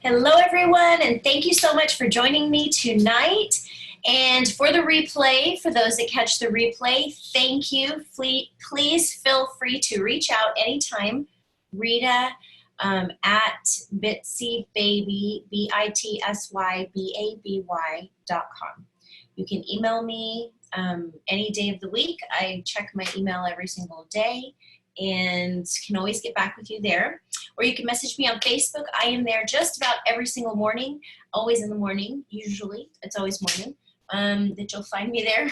Hello, everyone, and thank you so much for joining me tonight. And for the replay, for those that catch the replay, thank you. Please feel free to reach out anytime. Rita at bitsybaby, bitsybaby.com. You can email me any day of the week. I check my email every single day and can always get back with you there. Or you can message me on Facebook. I am there just about every single morning, always in the morning, usually. It's always morning, that you'll find me there.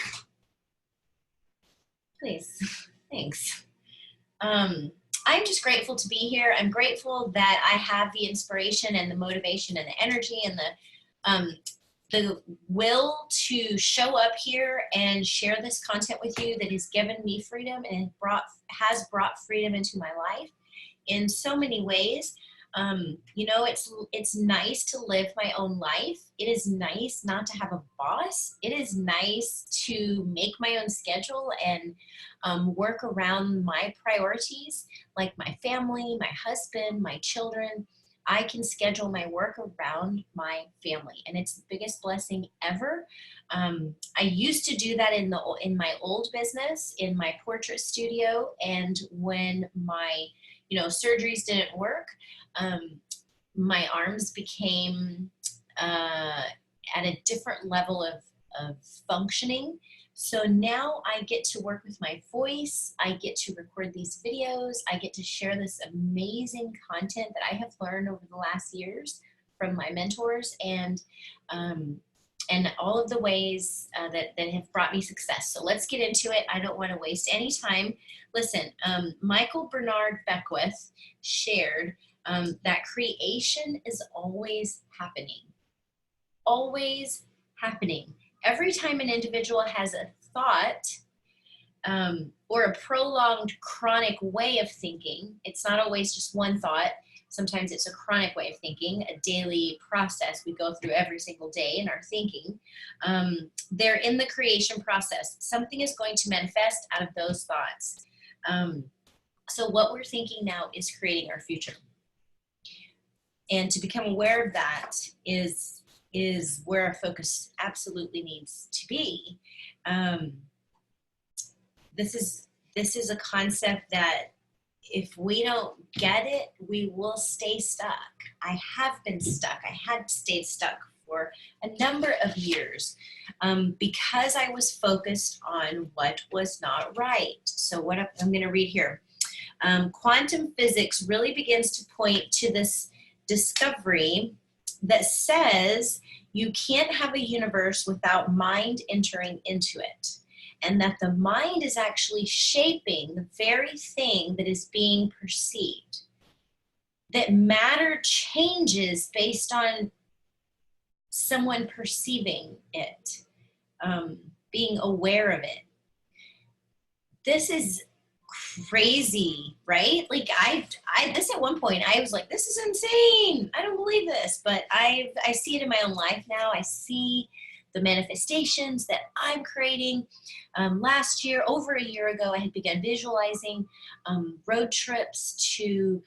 Please, thanks. I'm just grateful to be here. I'm grateful that I have the inspiration and the motivation and the energy and the will to show up here and share this content with you that has given me freedom and has brought freedom into my life in so many ways. You know, it's nice to live my own life. It is nice not to have a boss. It is nice to make my own schedule and work around my priorities, like my family, my husband, my children. I can schedule my work around my family, and it's the biggest blessing ever. I used to do that in my old business, in my portrait studio, and when my surgeries didn't work, my arms became at a different level of functioning. So now I get to work with my voice. I get to record these videos. I get to share this amazing content that I have learned over the last years from my mentors and all of the ways that have brought me success. So let's get into it. I don't want to waste any time. Listen, Michael Bernard Beckwith shared that creation is always happening. Always happening. Every time an individual has a thought or a prolonged chronic way of thinking, it's not always just one thought. Sometimes it's a chronic way of thinking, a daily process we go through every single day in our thinking. They're in the creation process. Something is going to manifest out of those thoughts. So what we're thinking now is creating our future. And to become aware of that is where our focus absolutely needs to be. This is a concept that if we don't get it, we will stay stuck. I have been stuck. I had stayed stuck for a number of years because I was focused on what was not right. So what I'm going to read here. Quantum physics really begins to point to this discovery that says you can't have a universe without mind entering into it, and that the mind is actually shaping the very thing that is being perceived, that matter changes based on someone perceiving it, being aware of it. This is crazy, right? Like this at one point, I was like, this is insane. I don't believe this, but I see it in my own life now. I see the manifestations that I'm creating. Last year, over a year ago, I had begun visualizing road trips to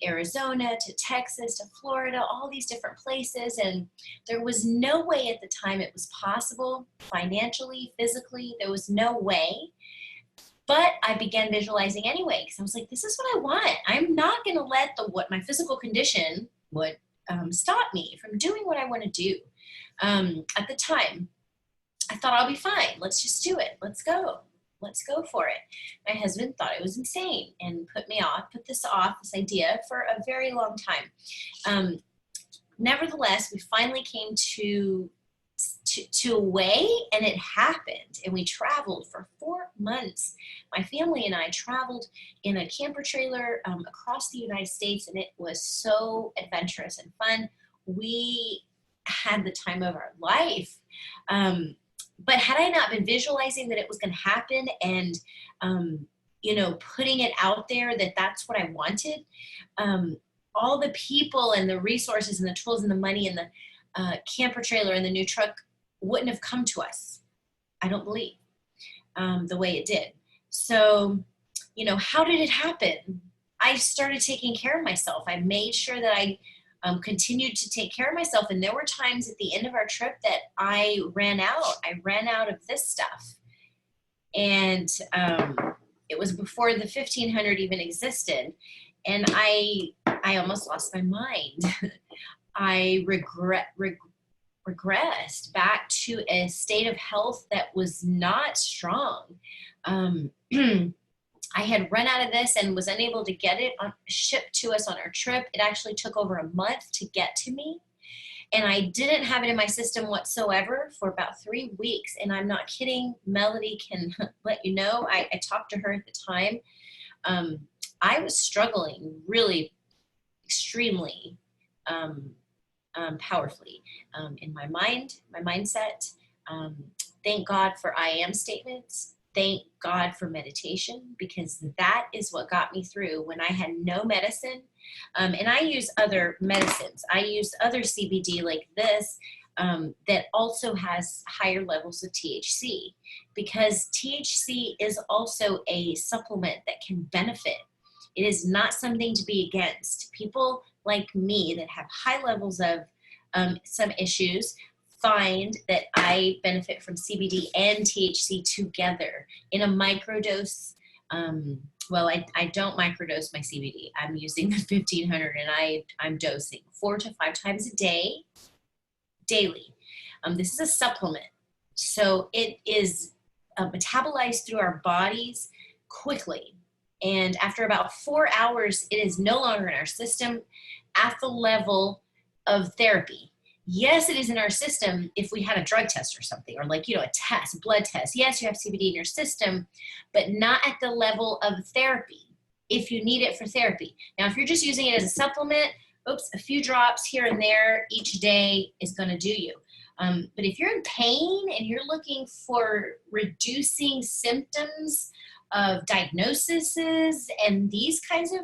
Arizona, to Texas, to Florida, all these different places. And there was no way at the time it was possible, financially, physically, there was no way. But I began visualizing anyway, because I was like, this is what I want. I'm not going to let what my physical condition would stop me from doing what I want to do. At the time, I thought I'll be fine. Let's just do it. Let's go. Let's go for it. My husband thought it was insane and put this idea for a very long time. Nevertheless, we finally came to a way, and it happened, and we traveled for 4 months. My family and I traveled in a camper trailer across the United States, and it was so adventurous and fun. We had the time of our life. But had I not been visualizing that it was going to happen and putting it out there that that's what I wanted, all the people and the resources and the tools and the money and the camper trailer and the new truck wouldn't have come to us, I don't believe, the way it did. So, how did it happen? I started taking care of myself. I made sure that I continued to take care of myself. And there were times at the end of our trip that I ran out of this stuff. And it was before the 1500 even existed. And I almost lost my mind. I regressed back to a state of health that was not strong. I had run out of this and was unable to get it shipped to us on our trip. It actually took over a month to get to me. And I didn't have it in my system whatsoever for about 3 weeks. And I'm not kidding. Melody can let you know. I talked to her at the time. I was struggling really extremely powerfully in my mindset. Thank God for I am statements. Thank God for meditation, because that is what got me through when I had no medicine. And I use other medicines. I use other CBD like this that also has higher levels of THC, because THC is also a supplement that can benefit. It is not something to be against. People like me that have high levels of some issues find that I benefit from CBD and THC together in a microdose. Well, I don't microdose my CBD. I'm using the 1500 and I'm dosing 4 to 5 times a day, daily. This is a supplement. So it is metabolized through our bodies quickly. And after about 4 hours, it is no longer in our system at the level of therapy. Yes, it is in our system if we had a drug test or something, or like, a test, a blood test. Yes, you have CBD in your system, but not at the level of therapy if you need it for therapy. Now, if you're just using it as a supplement, a few drops here and there each day is going to do you. But if you're in pain and you're looking for reducing symptoms of diagnoses and these kinds of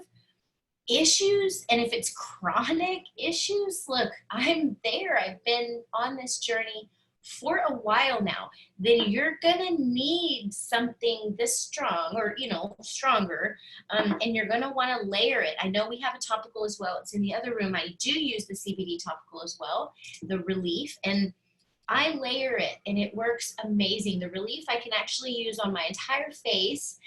issues, and if it's chronic issues, look, I'm there. I've been on this journey for a while now. Then you're gonna need something this strong, or stronger, and you're gonna want to layer it. I know we have a topical as well. It's in the other room. I do use the CBD topical as well, the relief, and I layer it, and it works amazing. The relief I can actually use on my entire face.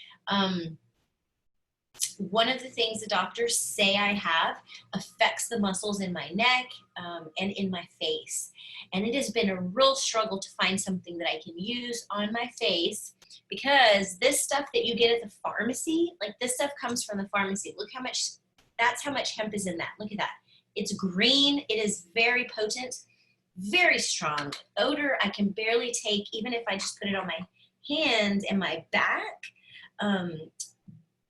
One of the things the doctors say I have affects the muscles in my neck and in my face. And it has been a real struggle to find something that I can use on my face, because this stuff that you get at the pharmacy, like this stuff comes from the pharmacy. Look that's how much hemp is in that. Look at that. It's green. It is very potent, very strong odor. I can barely take, even if I just put it on my hand and my back.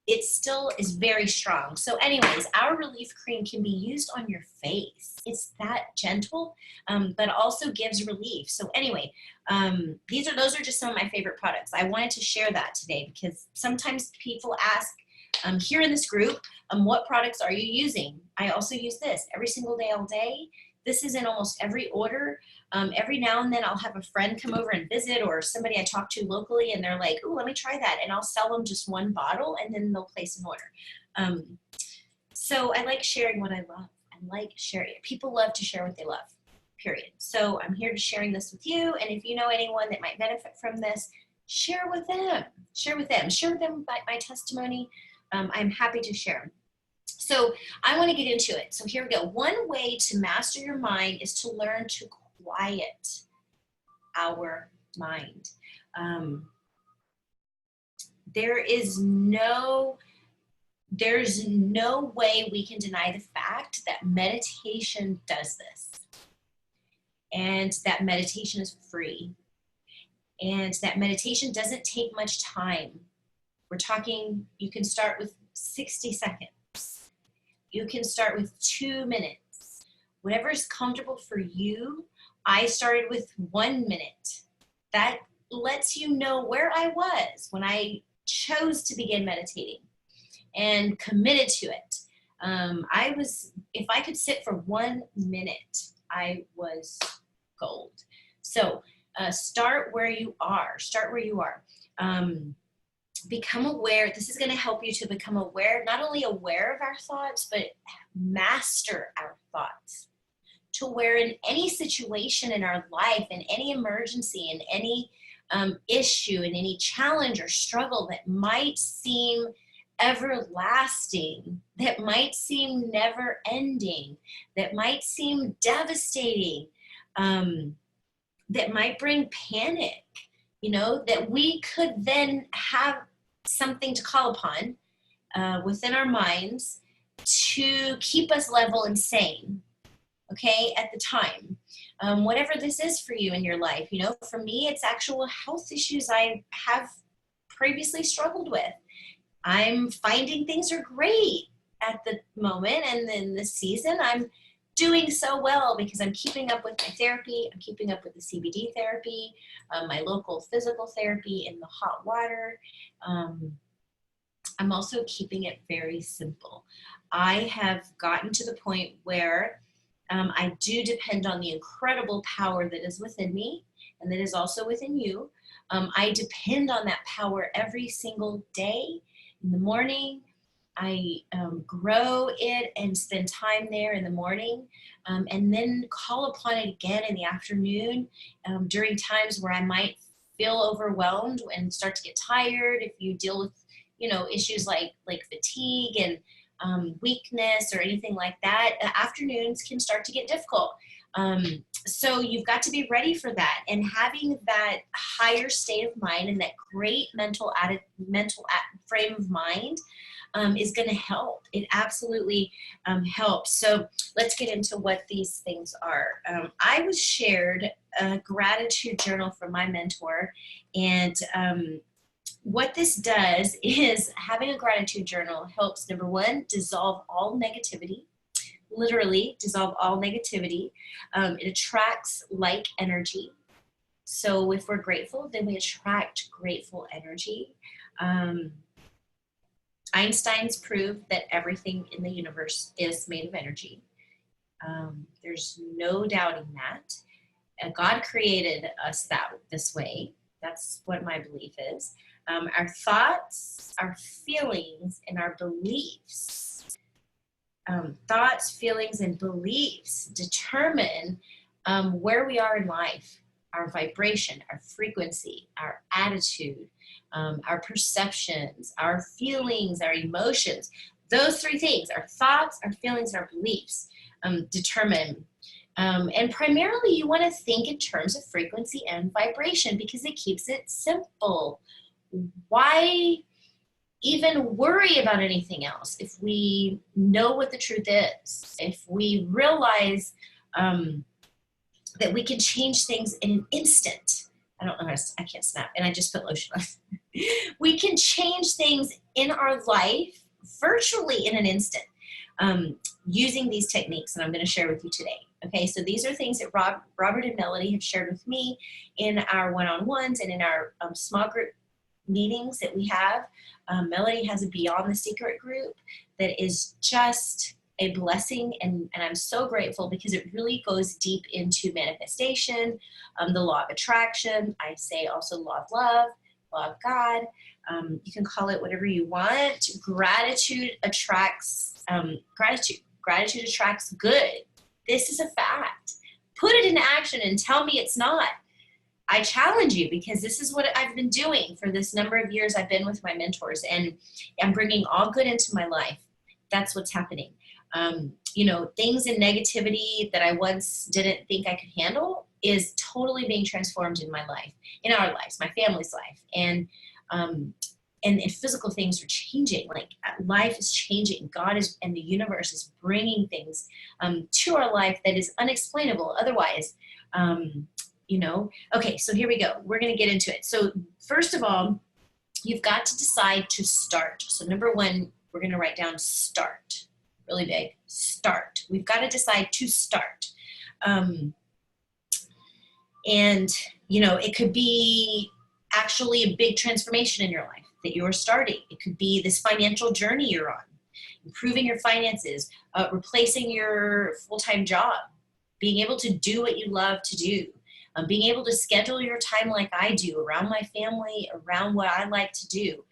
It still is very strong. So anyways, our relief cream can be used on your face. It's that gentle, but also gives relief. So anyway, those are just some of my favorite products. I wanted to share that today because sometimes people ask here in this group, what products are you using? I also use this every single day, all day. This is in almost every order. Every now and then I'll have a friend come over and visit, or somebody I talk to locally, and they're like, "Ooh, let me try that." And I'll sell them just one bottle, and then they'll place an order. So I like sharing what I love. I like sharing it. People love to share what they love, period. So I'm here to sharing this with you. And if you know anyone that might benefit from this, share with them. Share with them my testimony. I'm happy to share. So I want to get into it. So here we go. One way to master your mind is to learn to quiet our mind. There's no way we can deny the fact that meditation does this, and that meditation is free, and that meditation doesn't take much time. We're talking, you can start with 60 seconds. You can start with 2 minutes. Whatever is comfortable for you. I started with 1 minute. That lets you know where I was when I chose to begin meditating and committed to it. If I could sit for 1 minute, I was gold. So start where you are. Become aware. This is going to help you to become aware, not only aware of our thoughts, but master our thoughts. to where in any situation in our life, in any emergency, in any issue, in any challenge or struggle that might seem everlasting, that might seem never ending, that might seem devastating, that might bring panic, that we could then have something to call upon within our minds to keep us level and sane, okay, at the time. Whatever this is for you in your life, for me, it's actual health issues I have previously struggled with. I'm finding things are great at the moment, and then this season I'm doing so well because I'm keeping up with my therapy. I'm keeping up with the CBD therapy, my local physical therapy in the hot water. I'm also keeping it very simple. I have gotten to the point where I do depend on the incredible power that is within me and that is also within you. I depend on that power every single day. In the morning, I grow it and spend time there in the morning, and then call upon it again in the afternoon during times where I might feel overwhelmed and start to get tired. If you deal with, issues like fatigue and weakness or anything like that, afternoons can start to get difficult. So you've got to be ready for that, and having that higher state of mind and that great mental frame of mind is going to help. It absolutely helps. So let's get into what these things are. I was shared a gratitude journal from my mentor, and what this does is having a gratitude journal helps, number one, dissolve all negativity. Literally dissolve all negativity. It attracts like energy. So if we're grateful, then we attract grateful energy. Einstein's proved that everything in the universe is made of energy. There's no doubting that. God created us this way. That's what my belief is. Our thoughts, our feelings, and our beliefs. Thoughts, feelings, and beliefs determine where we are in life, our vibration, our frequency, our attitude, our perceptions, our feelings, our emotions. Those three things, our thoughts, our feelings, and our beliefs, determine. And primarily you want to think in terms of frequency and vibration because it keeps it simple. Why even worry about anything else if we know what the truth is? If we realize that we can change things in an instant. I don't know how to, I can't snap, and I just put lotion on. We can change things in our life virtually in an instant using these techniques that I'm going to share with you today. Okay, so these are things that Robert and Melody have shared with me in our one-on-ones and in our small group meetings that we have. Melody has a Beyond the Secret group that is just a blessing, and I'm so grateful because it really goes deep into manifestation, the law of attraction. I say also law of love, law of God. You can call it whatever you want. Gratitude attracts gratitude. Gratitude attracts good. This is a fact. Put it into action and tell me it's not. I challenge you because this is what I've been doing for this number of years I've been with my mentors, and I'm bringing all good into my life. That's what's happening. Things in negativity that I once didn't think I could handle is totally being transformed in my life, in our lives, my family's life. And physical things are changing. Like life is changing. God is, and the universe is bringing things to our life that is unexplainable otherwise. Okay, so here we go. We're going to get into it. So first of all, you've got to decide to start. So number one, we're going to write down start. Really big. Start. We've got to decide to start. It could be actually a big transformation in your life that you're starting. It could be this financial journey you're on, improving your finances, replacing your full-time job, being able to do what you love to do, being able to schedule your time like I do around my family, around what I like to do.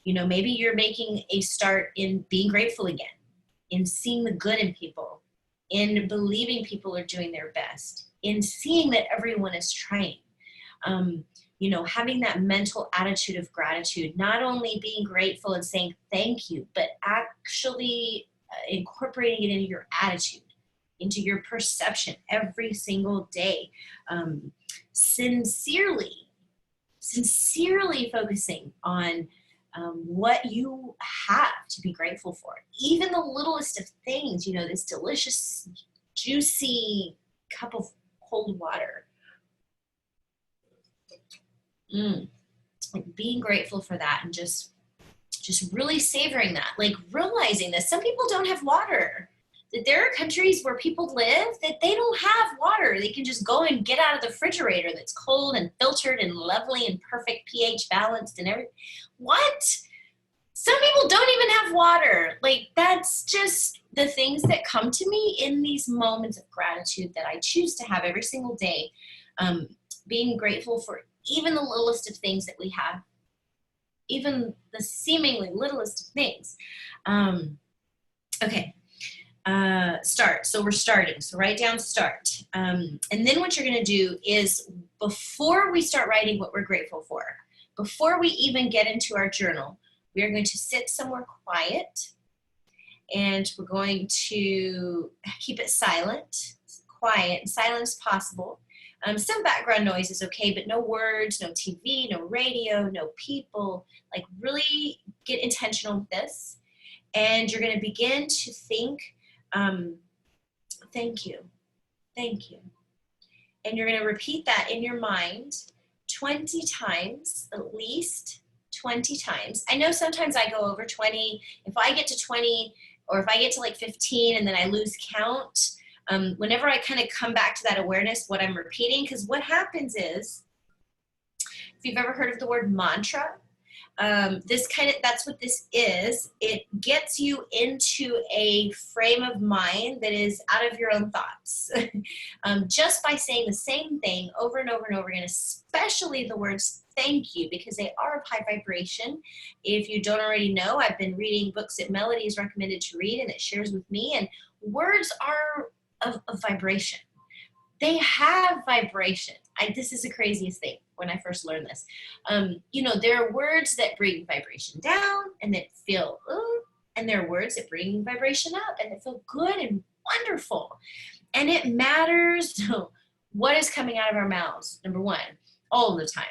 Maybe you're making a start in being grateful again, in seeing the good in people, in believing people are doing their best, in seeing that everyone is trying. You know, having that mental attitude of gratitude, not only being grateful and saying thank you, but actually incorporating it into your attitude, into your perception every single day. Sincerely focusing on what you have to be grateful for. Even the littlest of things, you know, this delicious, juicy cup of cold water. Like being grateful for that and just really savoring that, like realizing that some people don't have water, that there are countries where people live that they don't have water. They can just go and get out of the refrigerator that's cold and filtered and lovely and perfect pH balanced and everything. What? Some people don't even have water. Like, that's just the things that come to me in these moments of gratitude that I choose to have every single day. Being grateful for even the littlest of things that we have, even the seemingly littlest of things. Okay. Start. So we're starting. So write down start. And then what you're going to do is, before we start writing what we're grateful for, before we even get into our journal, we are going to sit somewhere quiet, and we're going to keep it silent, quiet, and silent as possible. Some background noise is okay, but no words, no TV, no radio, no people. Like, really get intentional with this. And you're going to begin to think, thank you, thank you. And you're going to repeat that in your mind 20 times, at least 20 times. I know sometimes I go over 20. If I get to 20, or if I get to like 15 and then I lose count, whenever I kind of come back to that awareness, what I'm repeating, because what happens is, if you've ever heard of the word mantra, that's what this is. It gets you into a frame of mind that is out of your own thoughts. Just by saying the same thing over and over and over again, especially the words thank you, because they are of high vibration. If you don't already know, I've been reading books that Melody is recommended to read and it shares with me, and words are of vibration. They have vibration. This is the craziest thing when I first learned this. You know, there are words that bring vibration down and that feel, and there are words that bring vibration up and that feel good and wonderful. And it matters what is coming out of our mouths, number one, all the time.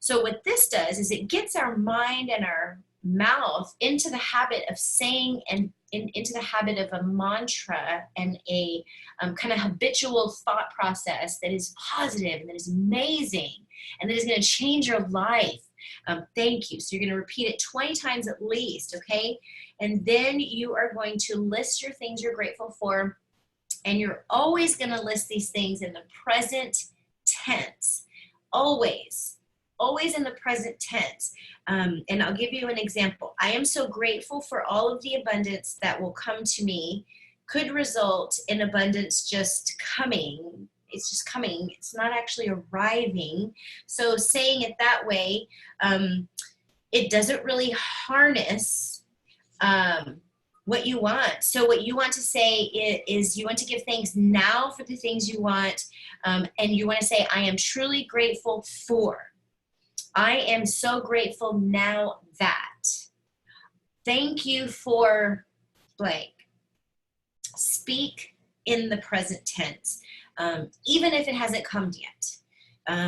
So what this does is it gets our mind and our mouth into the habit of saying and into the habit of a mantra and a kind of habitual thought process that is positive and that is amazing and that is going to change your life. Thank you. So you're going to repeat it 20 times at least, okay? And then you are going to list your things you're grateful for, and you're always going to list these things in the present tense. Always in the present tense. And I'll give you an example. I am so grateful for all of the abundance that will come to me, could result in abundance just coming. It's just coming. It's not actually arriving. So saying it that way, it doesn't really harness what you want. So what you want to say is you want to give thanks now for the things you want. And you want to say, I am truly grateful for. I am so grateful now that. Thank you for blank. Speak in the present tense, even if it hasn't come yet.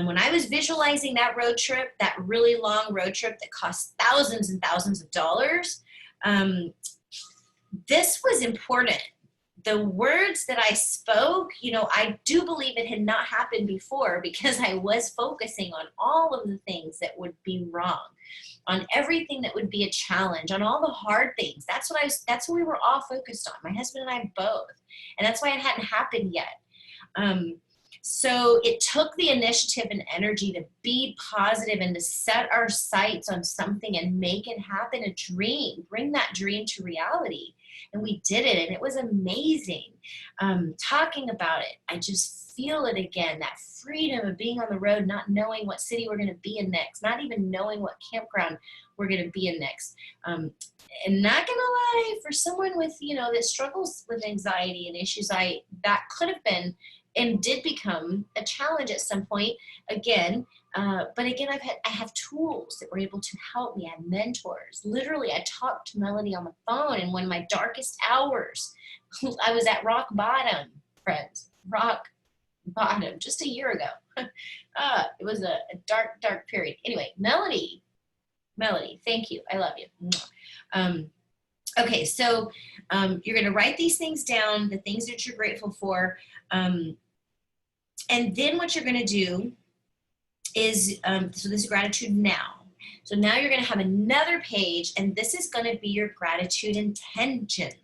When I was visualizing that road trip, that really long road trip that cost thousands and thousands of dollars, this was important. The words that I spoke, you know, I do believe it had not happened before because I was focusing on all of the things that would be wrong, on everything that would be a challenge, on all the hard things. That's what we were all focused on, my husband and I both. And that's why it hadn't happened yet. So it took the initiative and energy to be positive and to set our sights on something and make it happen, a dream, bring that dream to reality. And we did it, and it was amazing. Talking about it, I just feel it again, that freedom of being on the road, not knowing what city we're going to be in next, not even knowing what campground we're going to be in next. And not going to lie, for someone with, you know, that struggles with anxiety and issues, that could have been and did become a challenge at some point again. But again, I have tools that were able to help me. I have mentors. Literally, I talked to Melody on the phone in one of my darkest hours. I was at rock bottom, friends, rock bottom, just a year ago. It was a dark, dark period. Anyway, Melody, thank you. I love you. Okay, so you're going to write these things down, the things that you're grateful for. And then what you're going to do is, so this is gratitude now. So now you're going to have another page, and this is going to be your gratitude intentions.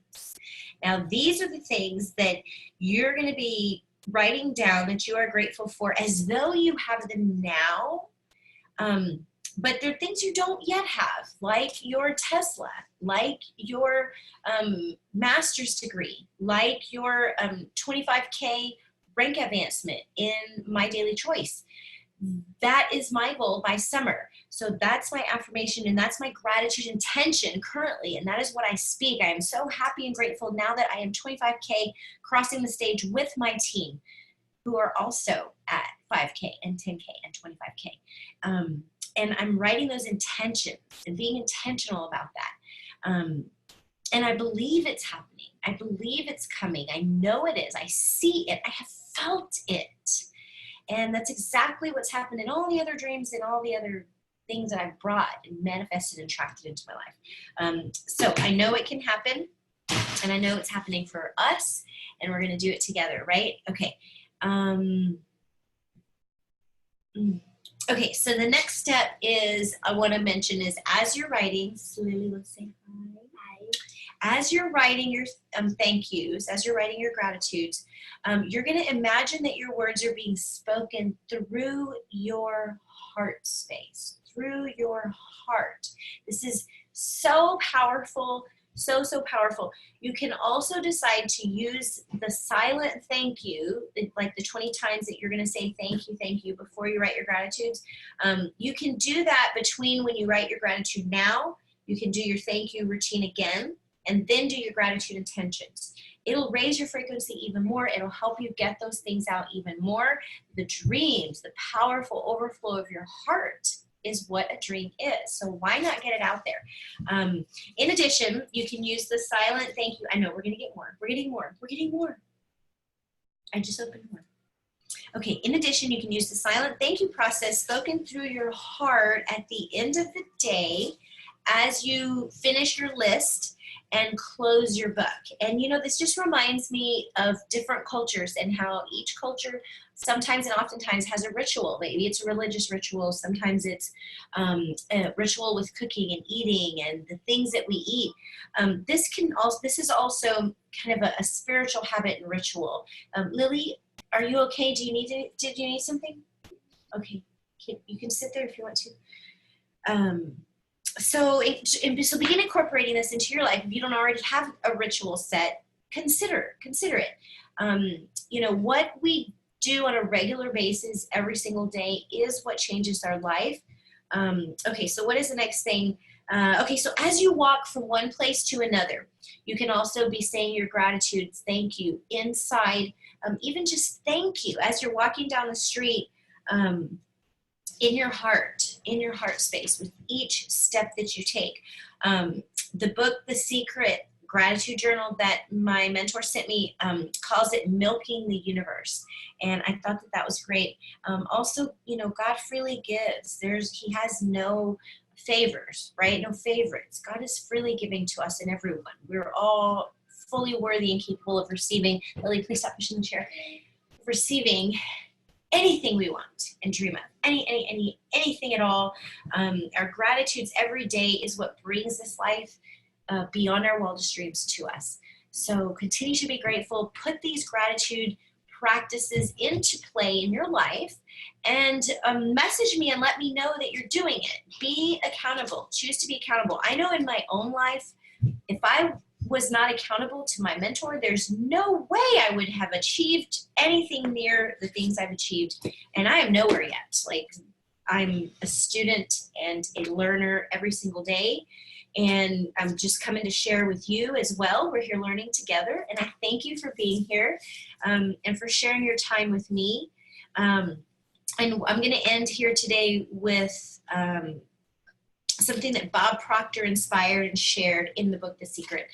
Now, these are the things that you're going to be writing down that you are grateful for as though you have them now. But they're things you don't yet have, like your Tesla, like your master's degree, like your 25K rank advancement in My Daily Choice. That is my goal by summer. So that's my affirmation, and that's my gratitude intention currently, and that is what I speak. I am so happy and grateful now that I am 25K crossing the stage with my team, who are also at 5K and 10K and 25K. And I'm writing those intentions and being intentional about that. And I believe it's happening. I believe it's coming. I know it is. I see it. I have felt it. And that's exactly what's happened in all the other dreams and all the other things that I've brought and manifested and attracted into my life. So I know it can happen, and I know it's happening for us, and we're going to do it together, right? Okay. Okay, so the next step is, I want to mention is, as you're writing, so Lily, let's say hi. As you're writing your thank yous, as you're writing your gratitudes, you're going to imagine that your words are being spoken through your heart space, through your heart. This is so powerful, so powerful. You can also decide to use the silent thank you, like the 20 times that you're going to say thank you before you write your gratitudes. You can do that between when you write your gratitude now. You can do your thank you routine again, and then do your gratitude intentions. It'll raise your frequency even more. It'll help you get those things out even more. The dreams, the powerful overflow of your heart is what a dream is. So why not get it out there? In addition, you can use the silent thank you. I know we're going to get more. We're getting more. I just opened more. Okay, in addition, you can use the silent thank you process spoken through your heart at the end of the day as you finish your list and close your book. And this just reminds me of different cultures and how each culture sometimes and oftentimes has a ritual. Maybe it's a religious ritual. Sometimes it's a ritual with cooking and eating and the things that we eat. This is also kind of a spiritual habit and ritual. Lily, are you okay? Did you need something? Okay, you can sit there if you want to. So begin incorporating this into your life. If you don't already have a ritual set, consider it. What we do on a regular basis every single day is what changes our life. Okay, so what is the next thing? Okay, so as you walk from one place to another, you can also be saying your gratitudes, thank you, inside, even just thank you as you're walking down the street, in your heart space with each step that you take. The book, The Secret Gratitude Journal that my mentor sent me calls it Milking the Universe. And I thought that was great. Also, God freely gives. He has no favors, right? No favorites. God is freely giving to us and everyone. We're all fully worthy and capable of receiving. Lily, please stop pushing the chair. Receiving anything we want and dream of, anything at all. Our gratitudes every day is what brings this life beyond our wildest dreams to us. So continue to be grateful. Put these gratitude practices into play in your life, and message me and let me know that you're doing it. Be accountable. Choose to be accountable. I know in my own life, if I was not accountable to my mentor, there's no way I would have achieved anything near the things I've achieved. And I am nowhere yet. Like, I'm a student and a learner every single day. And I'm just coming to share with you as well. We're here learning together, and I thank you for being here and for sharing your time with me. And I'm going to end here today with something that Bob Proctor inspired and shared in the book, The Secret.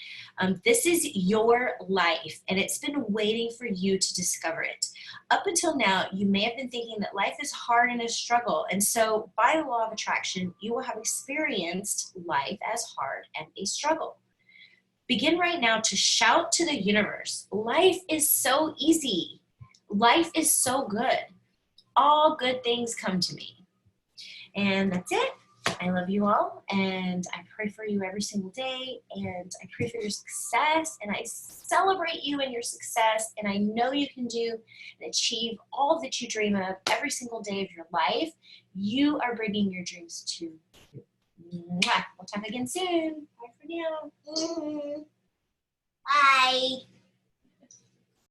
This is your life, and it's been waiting for you to discover it. Up until now, you may have been thinking that life is hard and a struggle, and so by the law of attraction, you will have experienced life as hard and a struggle. Begin right now to shout to the universe, life is so easy. Life is so good. All good things come to me. And that's it. I love you all, and I pray for you every single day, and I pray for your success, and I celebrate you and your success, and I know you can do and achieve all that you dream of every single day of your life. You are bringing your dreams to you. Mwah. We'll talk again soon. Bye for now. Bye.